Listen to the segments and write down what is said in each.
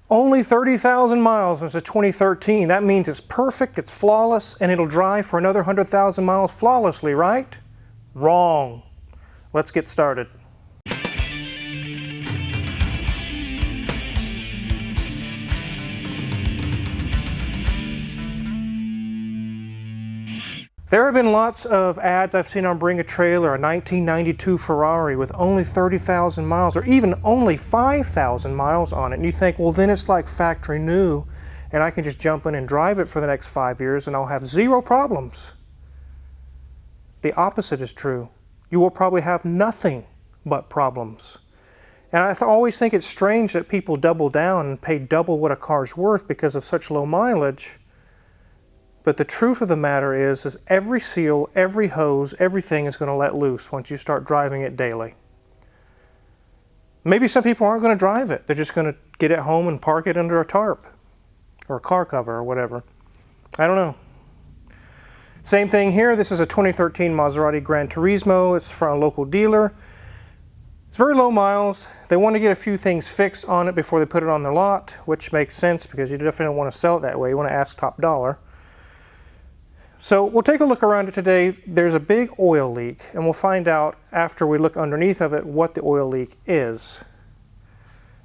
Only 30,000 miles as a 2013. That means it's perfect, it's flawless, and it'll drive for another 100,000 miles flawlessly, right? Wrong. Let's get started. There have been lots of ads I've seen on Bring a Trailer, a 1992 Ferrari with only 30,000 miles, or even only 5,000 miles on it. And you think, well, then it's like factory new, and I can just jump in and drive it for the next 5 years and I'll have zero problems. The opposite is true. You will probably have nothing but problems. And I always think it's strange that people double down and pay double what a car's worth because of such low mileage. But the truth of the matter is every seal, every hose, everything is going to let loose once you start driving it daily. Maybe some people aren't going to drive it. They're just going to get it home and park it under a tarp or a car cover or whatever. I don't know. Same thing here. This is a 2013 Maserati GranTurismo. It's from a local dealer. It's very low miles. They want to get a few things fixed on it before they put it on their lot, which makes sense because you definitely don't want to sell it that way. You want to ask top dollar. So we'll take a look around it today. There's a big oil leak, and we'll find out after we look underneath of it what the oil leak is.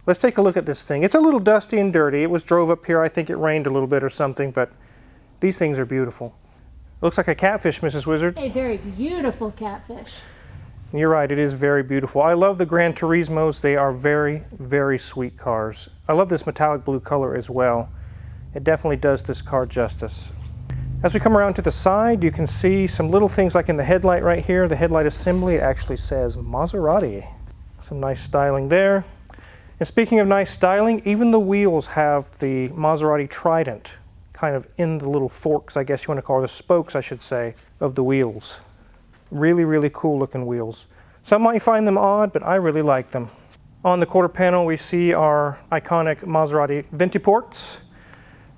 Let's take a look at this thing. It's a little dusty and dirty. It was drove up here. I think it rained a little bit or something, but these things are beautiful. It looks like a catfish, Mrs. Wizard. A very beautiful catfish. You're right, it is very beautiful. I love the GranTurismos. They are very, very sweet cars. I love this metallic blue color as well. It definitely does this car justice. As we come around to the side, you can see some little things like in the headlight right here. The headlight assembly actually says Maserati. Some nice styling there. And speaking of nice styling, even the wheels have the Maserati trident kind of in the little forks, I guess you want to call it, the spokes, I should say, of the wheels. Really, really cool looking wheels. Some might find them odd, but I really like them. On the quarter panel, we see our iconic Maserati Venti ports.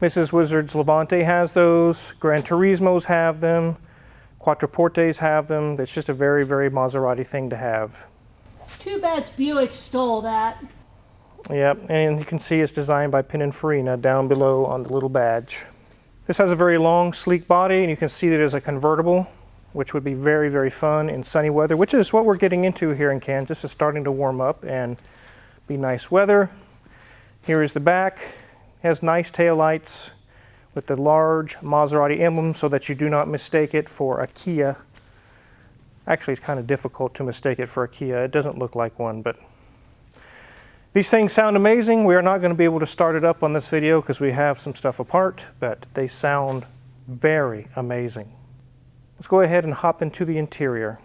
Mrs. Wizard's Levante has those, GranTurismos have them, Quattroportes have them. It's just a very, very Maserati thing to have. Too bad Buick stole that. Yep, and you can see it's designed by Pininfarina down below on the little badge. This has a very long, sleek body, and you can see that it is a convertible, which would be very, very fun in sunny weather, which is what we're getting into here in Kansas. It's starting to warm up and be nice weather. Here is the back. It has nice taillights with the large Maserati emblem so that you do not mistake it for a Kia. Actually, it's kind of difficult to mistake it for a Kia. It doesn't look like one, but these things sound amazing. We are not going to be able to start it up on this video because we have some stuff apart, but they sound very amazing. Let's go ahead and hop into the interior.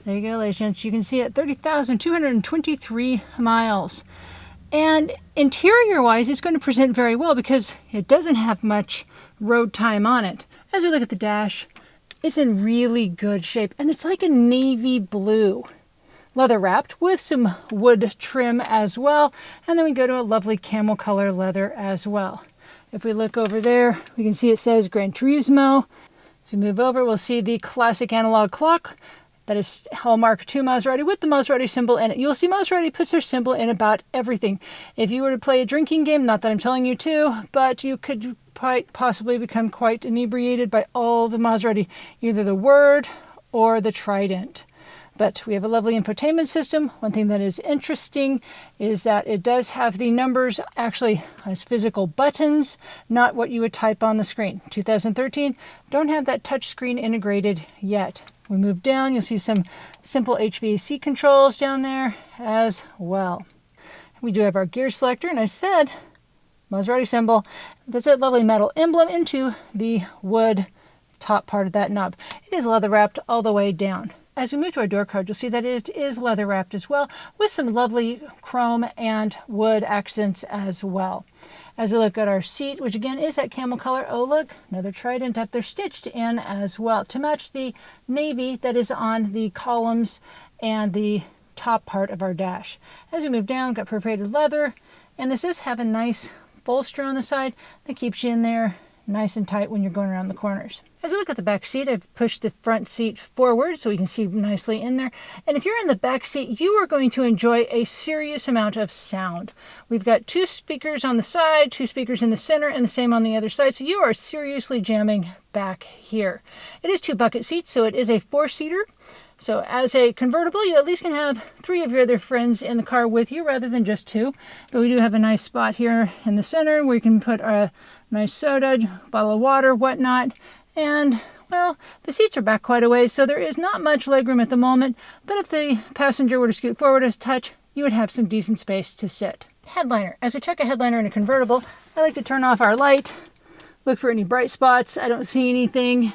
There you go, ladies and gents. You can see it, 30,223 miles. And interior-wise, it's going to present very well because it doesn't have much road time on it. As we look at the dash, it's in really good shape, and it's like a navy blue. Leather wrapped with some wood trim as well, and then we go to a lovely camel color leather as well. If we look over there, we can see it says GranTurismo. As we move over, we'll see the classic analog clock. That is Hallmark 2 Maserati with the Maserati symbol in it. You'll see Maserati puts their symbol in about everything. If you were to play a drinking game, not that I'm telling you to, but you could quite possibly become quite inebriated by all the Maserati, either the word or the trident. But we have a lovely infotainment system. One thing that is interesting is that it does have the numbers actually as physical buttons, not what you would type on the screen. 2013, don't have that touch screen integrated yet. We move down, you'll see some simple HVAC controls down there as well. We do have our gear selector, and I said Maserati symbol. That's a lovely metal emblem into the wood top part of that knob. It is leather wrapped all the way down. As we move to our door card, you'll see that it is leather wrapped as well, with some lovely chrome and wood accents as well. As we look at our seat, which again is that camel color, oh look, another trident up there stitched in as well to match the navy that is on the columns and the top part of our dash. As we move down, we've got perforated leather, and this does have a nice bolster on the side that keeps you in there nice and tight when you're going around the corners. As we look at the back seat, I've pushed the front seat forward so we can see nicely in there. And if you're in the back seat, you are going to enjoy a serious amount of sound. We've got 2 speakers on the side, 2 speakers in the center, and the same on the other side. So you are seriously jamming back here. It is 2 bucket seats, so it is a 4-seater. So as a convertible, you at least can have 3 of your other friends in the car with you rather than just 2. But we do have a nice spot here in the center where you can put a nice soda, bottle of water, whatnot. And, well, the seats are back quite a ways, so there is not much legroom at the moment. But if the passenger were to scoot forward a touch, you would have some decent space to sit. Headliner. As we check a headliner in a convertible, I like to turn off our light, look for any bright spots. I don't see anything.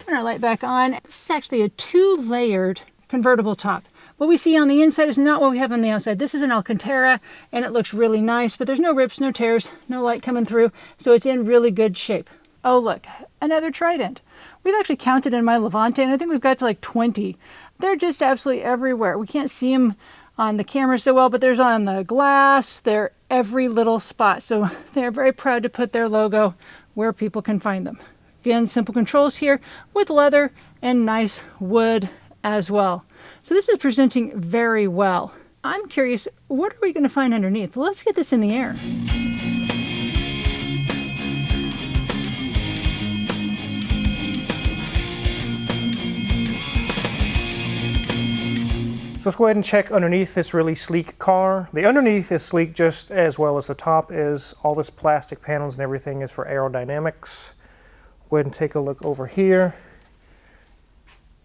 Turn our light back on. This is actually a 2-layered convertible top. What we see on the inside is not what we have on the outside. This is an Alcantara, and it looks really nice, but there's no rips, no tears, no light coming through, so it's in really good shape. Oh, look, another Trident. We've actually counted in my Levante, and I think we've got to like 20. They're just absolutely everywhere. We can't see them on the camera so well, but there's on the glass. They're every little spot, so they're very proud to put their logo where people can find them. Again, simple controls here with leather and nice wood as well. So this is presenting very well. I'm curious, what are we going to find underneath? Let's get this in the air. So let's go ahead and check underneath this really sleek car. The underneath is sleek just as well as the top is. All this plastic panels and everything is for aerodynamics. Go ahead and take a look over here.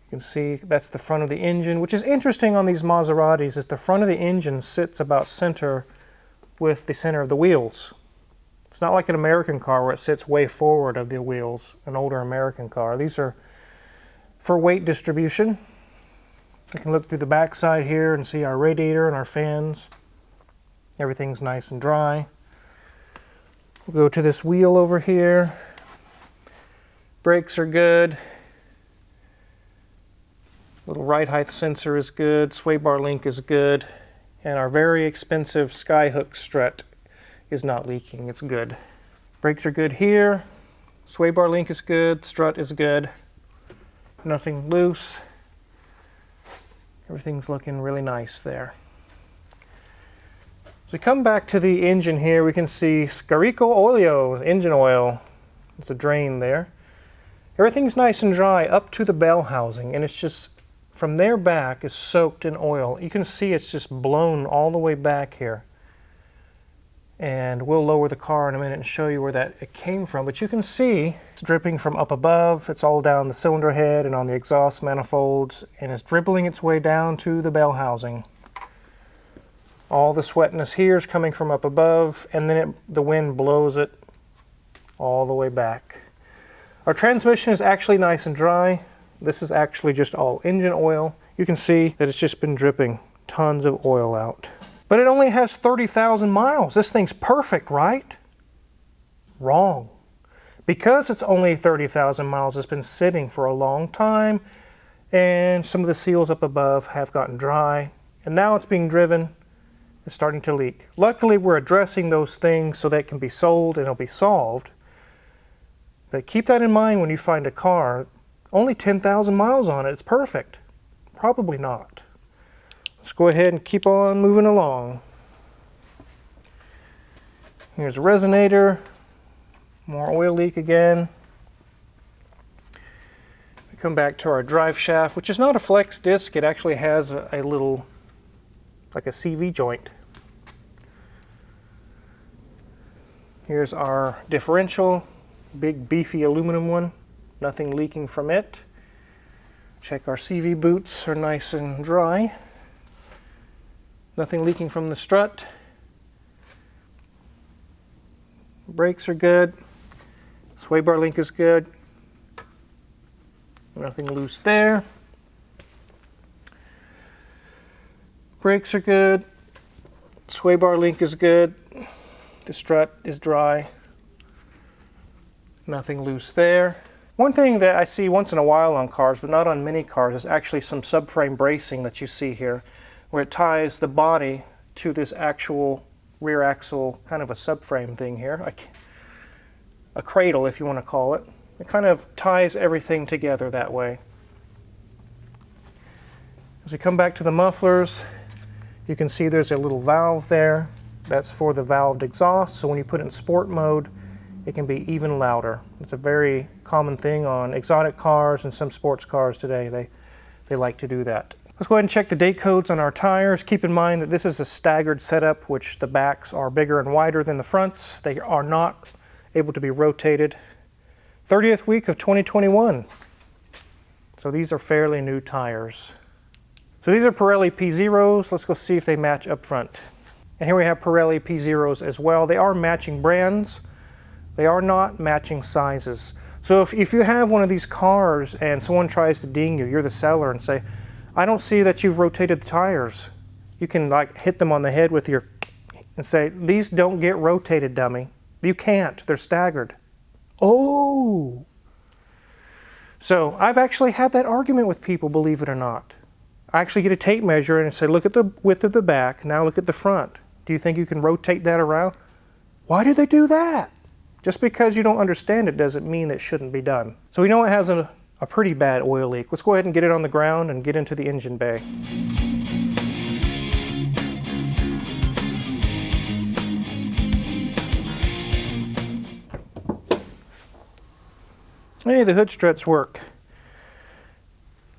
You can see that's the front of the engine, which is interesting on these Maseratis, is the front of the engine sits about center with the center of the wheels. It's not like an American car where it sits way forward of the wheels, an older American car. These are for weight distribution. We can look through the back side here and see our radiator and our fans. Everything's nice and dry. We'll go to this wheel over here. Brakes are good. Little ride height sensor is good. Sway bar link is good. And our very expensive Skyhook strut is not leaking. It's good. Brakes are good here. Sway bar link is good. Strut is good. Nothing loose. Everything's looking really nice there. As we come back to the engine here, we can see Scarico Olio, engine oil. There's a drain there. Everything's nice and dry up to the bell housing, and it's just, from there back is soaked in oil. You can see it's just blown all the way back here. And we'll lower the car in a minute and show you where it came from. But you can see it's dripping from up above. It's all down the cylinder head and on the exhaust manifolds, and it's dribbling its way down to the bell housing. All the sweatness here is coming from up above, and then the wind blows it all the way back. Our transmission is actually nice and dry. This is actually just all engine oil. You can see that it's just been dripping tons of oil out. But it only has 30,000 miles. This thing's perfect, right? Wrong. Because it's only 30,000 miles, it's been sitting for a long time, and some of the seals up above have gotten dry, and now it's being driven. It's starting to leak. Luckily, we're addressing those things so that it can be sold and it'll be solved. But keep that in mind when you find a car. Only 10,000 miles on it. It's perfect. Probably not. Let's go ahead and keep on moving along. Here's a resonator. More oil leak again. We come back to our drive shaft, which is not a flex disc. It actually has a little, like a CV joint. Here's our differential. Big beefy aluminum one. Nothing leaking from it. Check our CV boots are nice and dry. Nothing leaking from the strut. Brakes are good. Sway bar link is good. Nothing loose there. Brakes are good. Sway bar link is good. The strut is dry. Nothing loose there. One thing that I see once in a while on cars, but not on many cars, is actually some subframe bracing that you see here, where it ties the body to this actual rear axle, kind of a subframe thing here. a cradle, if you want to call it. It kind of ties everything together that way. As we come back to the mufflers, you can see there's a little valve there. That's for the valved exhaust, so when you put it in sport mode, it can be even louder. It's a very common thing on exotic cars and some sports cars today. They like to do that. Let's go ahead and check the date codes on our tires. Keep in mind that this is a staggered setup, which the backs are bigger and wider than the fronts. They are not able to be rotated. 30th week of 2021. So these are fairly new tires. So these are Pirelli P0s. Let's go see if they match up front. And here we have Pirelli P0s as well. They are matching brands. They are not matching sizes. So if you have one of these cars and someone tries to ding you, you're the seller, and say, I don't see that you've rotated the tires. You can like hit them on the head with your, and say, these don't get rotated, dummy. You can't, they're staggered. Oh. So I've actually had that argument with people, believe it or not. I actually get a tape measure and say, look at the width of the back, now look at the front. Do you think you can rotate that around? Why did they do that? Just because you don't understand it doesn't mean it shouldn't be done. So we know it has a pretty bad oil leak. Let's go ahead and get it on the ground and get into the engine bay. Hey, the hood struts work.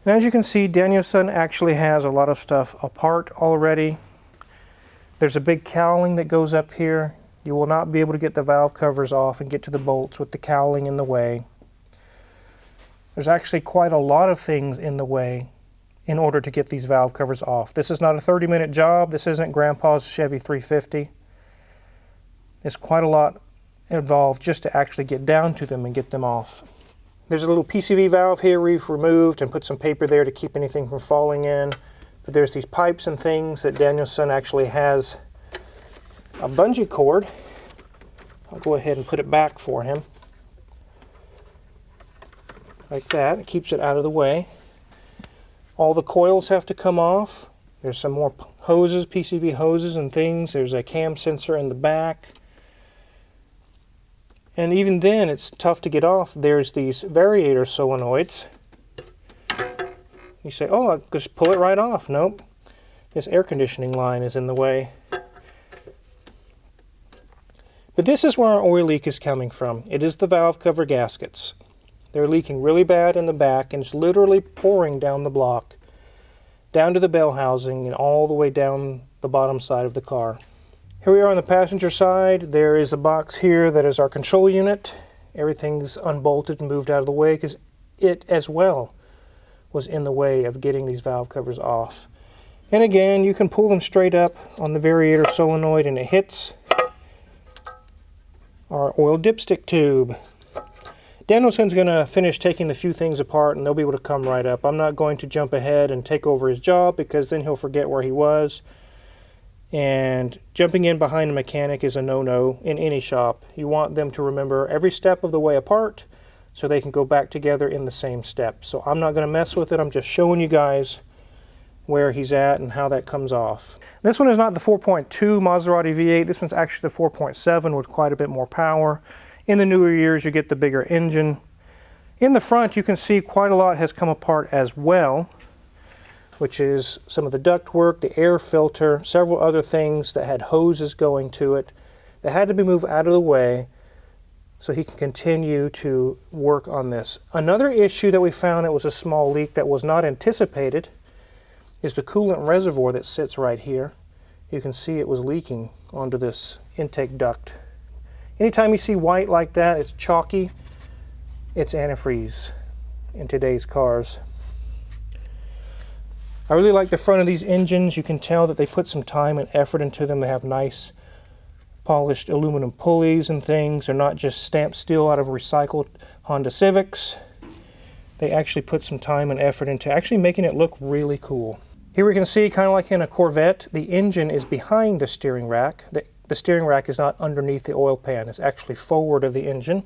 And as you can see, Danielson actually has a lot of stuff apart already. There's a big cowling that goes up here. You will not be able to get the valve covers off and get to the bolts with the cowling in the way. There's actually quite a lot of things in the way in order to get these valve covers off. This is not a 30-minute job. This isn't Grandpa's Chevy 350. There's quite a lot involved just to actually get down to them and get them off. There's a little PCV valve here we've removed and put some paper there to keep anything from falling in. But there's these pipes and things that Danielson actually has a bungee cord. I'll go ahead and put it back for him. Like that. It keeps it out of the way. All the coils have to come off. There's some more hoses, PCV hoses and things. There's a cam sensor in the back. And even then, it's tough to get off. There's these variator solenoids. You say, oh, I'll just pull it right off. Nope. This air conditioning line is in the way. But this is where our oil leak is coming from. It is the valve cover gaskets. They're leaking really bad in the back, and it's literally pouring down the block, down to the bell housing, and all the way down the bottom side of the car. Here we are on the passenger side. There is a box here that is our control unit. Everything's unbolted and moved out of the way because it as well was in the way of getting these valve covers off. And again, you can pull them straight up on the variator solenoid and it hits our oil dipstick tube. Danielson's going to finish taking the few things apart and they'll be able to come right up. I'm not going to jump ahead and take over his job because then he'll forget where he was. And jumping in behind a mechanic is a no-no in any shop. You want them to remember every step of the way apart so they can go back together in the same step. So I'm not going to mess with it. I'm just showing you guys where he's at and how that comes off. This one is not the 4.2 Maserati V8. This one's actually the 4.7 with quite a bit more power. In the newer years, you get the bigger engine. In the front, you can see quite a lot has come apart as well, which is some of the ductwork, the air filter, several other things that had hoses going to it that had to be moved out of the way so he can continue to work on this. Another issue that we found that was a small leak that was not anticipated is the coolant reservoir that sits right here. You can see it was leaking onto this intake duct. Anytime you see white like that, it's chalky, it's antifreeze in today's cars. I really like the front of these engines. You can tell that they put some time and effort into them. They have nice polished aluminum pulleys and things. They're not just stamped steel out of recycled Honda Civics. They actually put some time and effort into actually making it look really cool. Here we can see, kind of like in a Corvette, the engine is behind the steering rack. The steering rack is not underneath the oil pan. It's actually forward of the engine,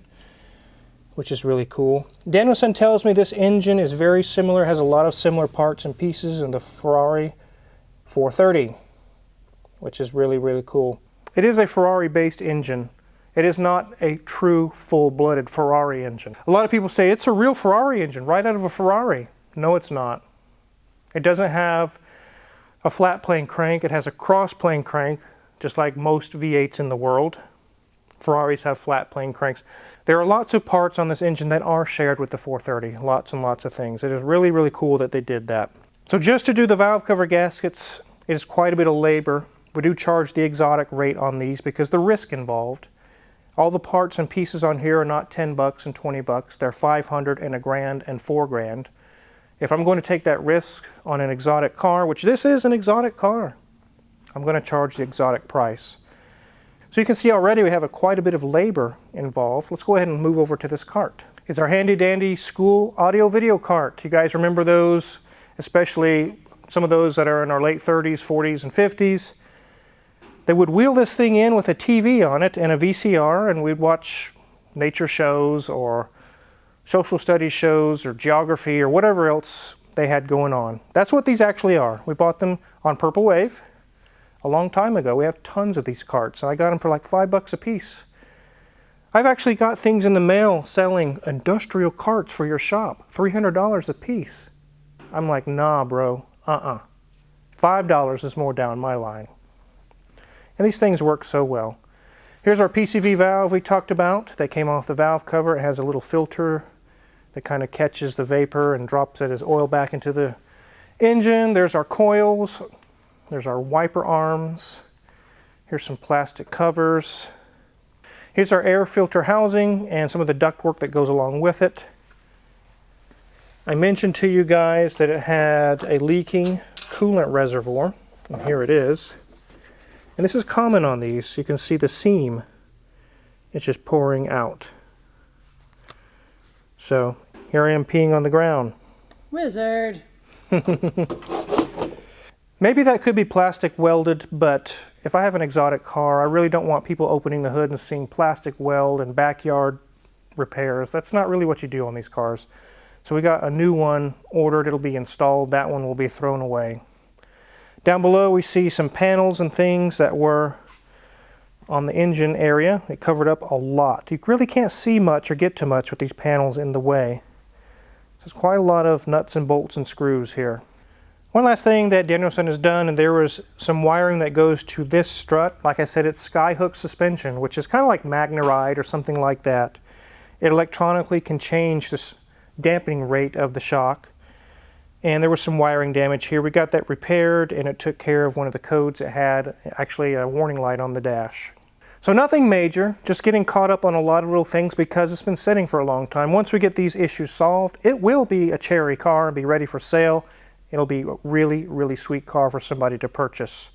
which is really cool. Danielson tells me this engine is very similar, has a lot of similar parts and pieces in the Ferrari 430, which is really, really cool. It is a Ferrari-based engine. It is not a true full-blooded Ferrari engine. A lot of people say it's a real Ferrari engine right out of a Ferrari. No, it's not. It doesn't have a flat plane crank. It has a cross plane crank, just like most V8s in the world. Ferraris have flat plane cranks. There are lots of parts on this engine that are shared with the 430. Lots and lots of things. It is really, really cool that they did that. So just to do the valve cover gaskets, it is quite a bit of labor. We do charge the exotic rate on these because the risk involved. All the parts and pieces on here are not 10 bucks and 20 bucks. They're 500 and $1,000 and $4,000. If I'm going to take that risk on an exotic car, which this is an exotic car, I'm going to charge the exotic price. So you can see already we have quite a bit of labor involved. Let's go ahead and move over to this cart. It's our handy dandy school audio video cart. You guys remember those, especially some of those that are in our late 30s, 40s, and 50s. They would wheel this thing in with a TV on it and a VCR, and we'd watch nature shows or social studies shows or geography or whatever else they had going on. That's what these actually are. We bought them on Purple Wave a long time ago. We have tons of these carts. I got them for like $5 a piece. I've actually got things in the mail selling industrial carts for your shop, $300 a piece. I'm like, nah, bro, $5 is more down my line. And these things work so well. Here's our PCV valve we talked about. That came off the valve cover. It has a little filter that kind of catches the vapor and drops it as oil back into the engine. There's our coils. There's our wiper arms. Here's some plastic covers. Here's our air filter housing and some of the ductwork that goes along with it. I mentioned to you guys that it had a leaking coolant reservoir, and here it is. And this is common on these. You can see the seam. It's just pouring out. So here I am peeing on the ground. Wizard. Maybe that could be plastic welded, but if I have an exotic car, I really don't want people opening the hood and seeing plastic weld and backyard repairs. That's not really what you do on these cars. So we got a new one ordered. It'll be installed. That one will be thrown away. Down below we see some panels and things that were on the engine area. It covered up a lot. You really can't see much or get to much with these panels in the way. There's quite a lot of nuts and bolts and screws here. One last thing that Danielson has done, and there was some wiring that goes to this strut. Like I said, it's skyhook suspension, which is kind of like Magneride or something like that. It electronically can change this dampening rate of the shock. And there was some wiring damage here. We got that repaired, and it took care of one of the codes. It had actually a warning light on the dash. So nothing major, just getting caught up on a lot of little things because it's been sitting for a long time. Once we get these issues solved, it will be a cherry car and be ready for sale. It'll be a really, really sweet car for somebody to purchase.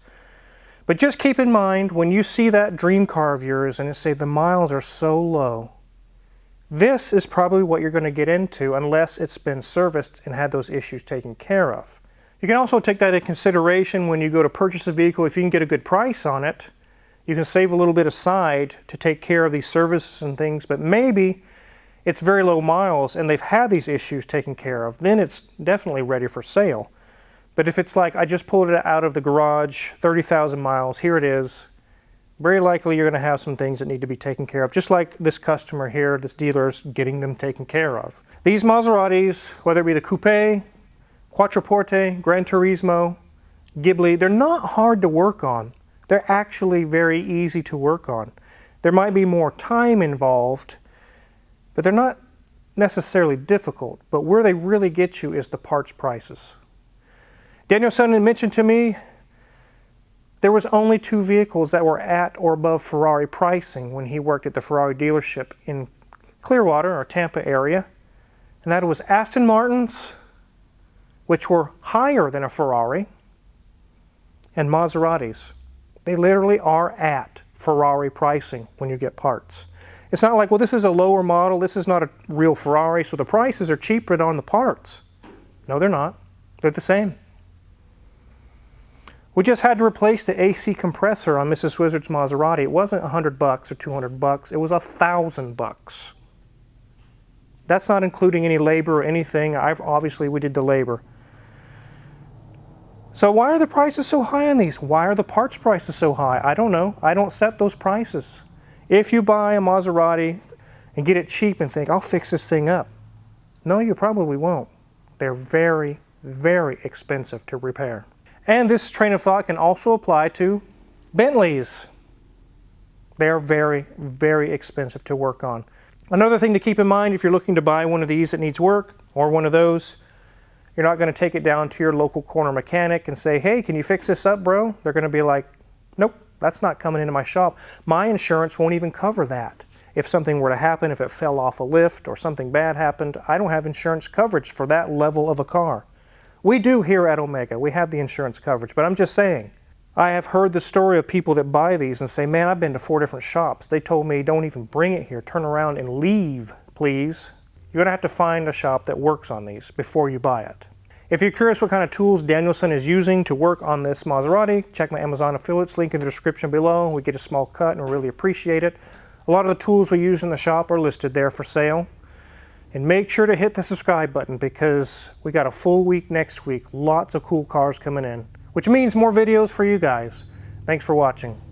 But just keep in mind, when you see that dream car of yours and it say the miles are so low, this is probably what you're going to get into unless it's been serviced and had those issues taken care of. You can also take that into consideration when you go to purchase a vehicle. If you can get a good price on it, you can save a little bit aside to take care of these services and things, but maybe it's very low miles and they've had these issues taken care of. Then it's definitely ready for sale. But if it's like, I just pulled it out of the garage, 30,000 miles, here it is, very likely you're going to have some things that need to be taken care of, just like this customer here, this dealer's getting them taken care of. These Maseratis, whether it be the Coupe, Quattroporte, GranTurismo, Ghibli, they're not hard to work on. They're actually very easy to work on. There might be more time involved, but they're not necessarily difficult. But where they really get you is the parts prices. Danielson had mentioned to me there was only 2 vehicles that were at or above Ferrari pricing when he worked at the Ferrari dealership in Clearwater or Tampa area. And that was Aston Martins, which were higher than a Ferrari, and Maseratis. They literally are at Ferrari pricing when you get parts. It's not like, well, this is a lower model, this is not a real Ferrari, so the prices are cheaper on the parts. No, they're not. They're the same. We just had to replace the AC compressor on Mrs. Wizard's Maserati. It wasn't $100 or $200. It was $1,000. That's not including any labor or anything. Obviously, we did the labor. So why are the prices so high on these? Why are the parts prices so high? I don't know. I don't set those prices. If you buy a Maserati and get it cheap and think, I'll fix this thing up, no, you probably won't. They're very, very expensive to repair. And this train of thought can also apply to Bentleys. They're very, very expensive to work on. Another thing to keep in mind if you're looking to buy one of these that needs work, or one of those, you're not going to take it down to your local corner mechanic and say, hey, can you fix this up, bro? They're going to be like, nope, that's not coming into my shop. My insurance won't even cover that. If something were to happen, if it fell off a lift or something bad happened, I don't have insurance coverage for that level of a car. We do here at Omega. We have the insurance coverage, but I'm just saying, I have heard the story of people that buy these and say, man, I've been to 4 different shops. They told me, don't even bring it here. Turn around and leave, please. You're going to have to find a shop that works on these before you buy it. If you're curious what kind of tools Danielson is using to work on this Maserati, check my Amazon affiliates link in the description below. We get a small cut and we really appreciate it. A lot of the tools we use in the shop are listed there for sale. And make sure to hit the subscribe button because we got a full week next week. Lots of cool cars coming in, which means more videos for you guys. Thanks for watching.